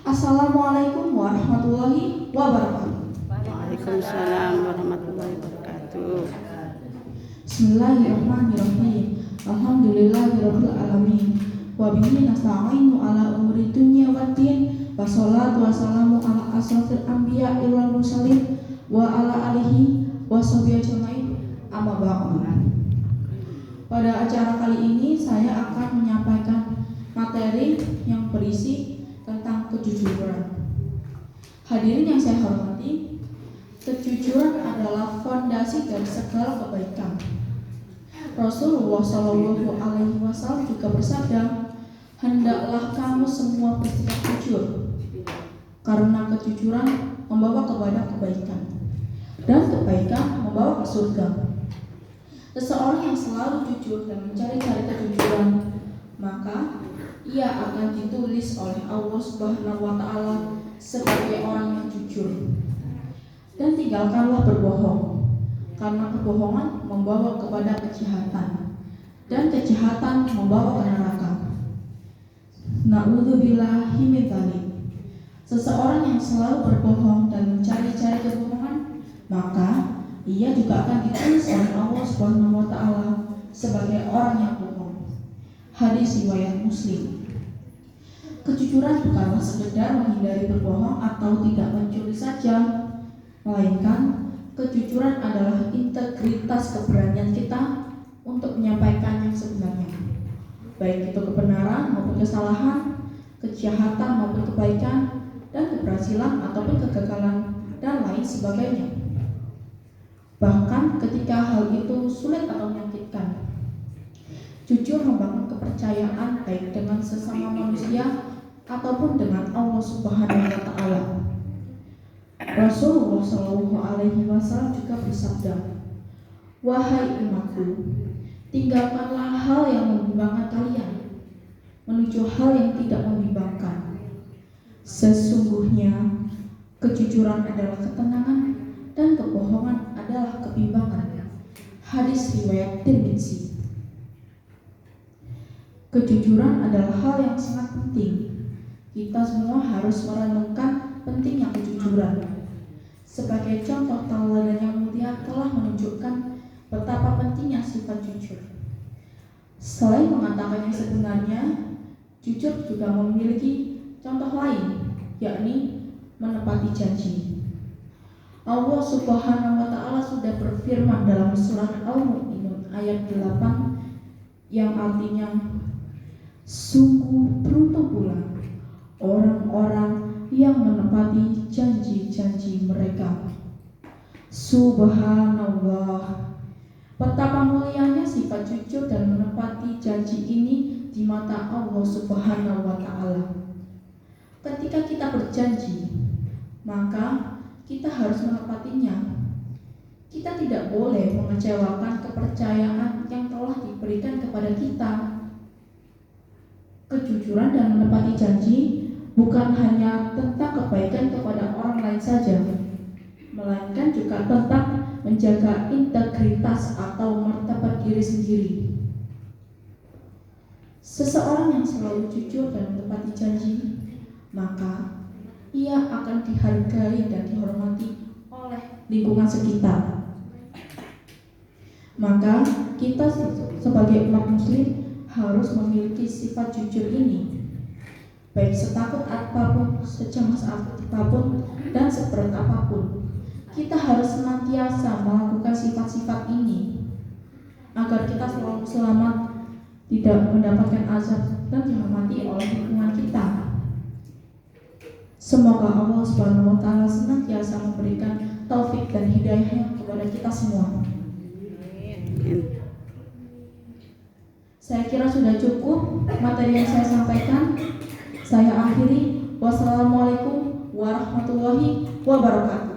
Assalamualaikum warahmatullahi wabarakatuh. Waalaikumsalam warahmatullahi wabarakatuh. Bismillahirrahmanirrahim. Alhamdulillahirabbil alamin. Wa bihi nasta'inu ala umuri dunya waddin. Wassalatu wassalamu ala asrofil anbiya wal mursalin wa ala alihi wa sahbihi ajmain. Amma ba'du. Pada acara kali ini saya akan menyampaikan materi yang berisi tentang kejujuran. Hadirin yang saya hormati, kejujuran adalah fondasi dari segala kebaikan. Rasulullah Shallallahu Alaihi Wasallam juga bersabda, hendaklah kamu semua bersikap jujur, karena kejujuran membawa kepada kebaikan, dan kebaikan membawa ke surga. Seseorang yang selalu jujur dan mencari-cari kejujuran, maka ia akan ditulis oleh Allah Subhanahu wa Ta'ala sebagai orang yang jujur. Dan tinggalkanlah berbohong, karena kebohongan membawa kepada kejahatan, dan kejahatan membawa ke neraka. Na'udzubillahi min dzalik. Seseorang yang selalu berbohong dan mencari-cari kebohongan, maka ia juga akan ditulis oleh Allah Subhanahu wa Ta'ala sebagai orang yang bohong. Hadis riwayat Muslim. Kejujuran bukanlah sekedar menghindari berbohong atau tidak mencuri saja, melainkan kejujuran adalah integritas keberanian kita untuk menyampaikan yang sebenarnya, baik itu kebenaran maupun kesalahan, kejahatan maupun kebaikan, dan keberhasilan ataupun kegagalan, dan lain sebagainya. Bahkan ketika hal itu sulit atau menyakitkan, jujur membangun kepercayaan baik dengan sesama manusia ataupun dengan Allah Subhanahu wa Ta'ala. Rasulullah Shallallahu Alaihi Wasallam juga bersabda, wahai umatku, tinggalkanlah hal yang membimbangkan kalian, menuju hal yang tidak membimbangkan. Sesungguhnya kejujuran adalah ketenangan dan kebohongan adalah kebimbangan. Hadis riwayat Tirmidzi. Kejujuran adalah hal yang sangat penting. Kita semua harus merenungkan pentingnya kejujuran. Sebagai contoh, tauladan yang mulia telah menunjukkan betapa pentingnya sifat jujur. Selain mengatakan yang sebenarnya, jujur juga memiliki contoh lain, yakni menepati janji. Allah Subhanahu wa Ta'ala sudah berfirman dalam surat Al-Mu'minun ayat 8 yang artinya, sungguh beruntung pula orang-orang yang menepati janji-janji mereka. Subhanallah, betapa mulianya sifat jujur dan menepati janji ini di mata Allah Subhanahu wa Ta'ala. Ketika kita berjanji, maka kita harus menepatinya. Kita tidak boleh mengecewakan kepercayaan yang telah diberikan kepada kita. Kejujuran dan menepati janji bukan hanya tentang kebaikan kepada orang lain saja, melainkan juga tentang menjaga integritas atau martabat diri sendiri. Seseorang yang selalu jujur dan menepati janji, maka ia akan dihargai dan dihormati oleh lingkungan sekitar. Maka kita sebagai umat muslim harus memiliki sifat jujur ini, baik setakut apapun, secemas apapun, dan seberat apapun. Kita harus senantiasa melakukan sifat-sifat ini agar kita selalu selamat, tidak mendapatkan azab, dan dihormati oleh lingkungan kita. Semoga Allah Subhanahu wa Ta'ala senantiasa memberikan taufik dan hidayahnya kepada kita semua. Saya kira sudah cukup materi yang saya sampaikan. Saya akhiri. Wassalamualaikum warahmatullahi wabarakatuh.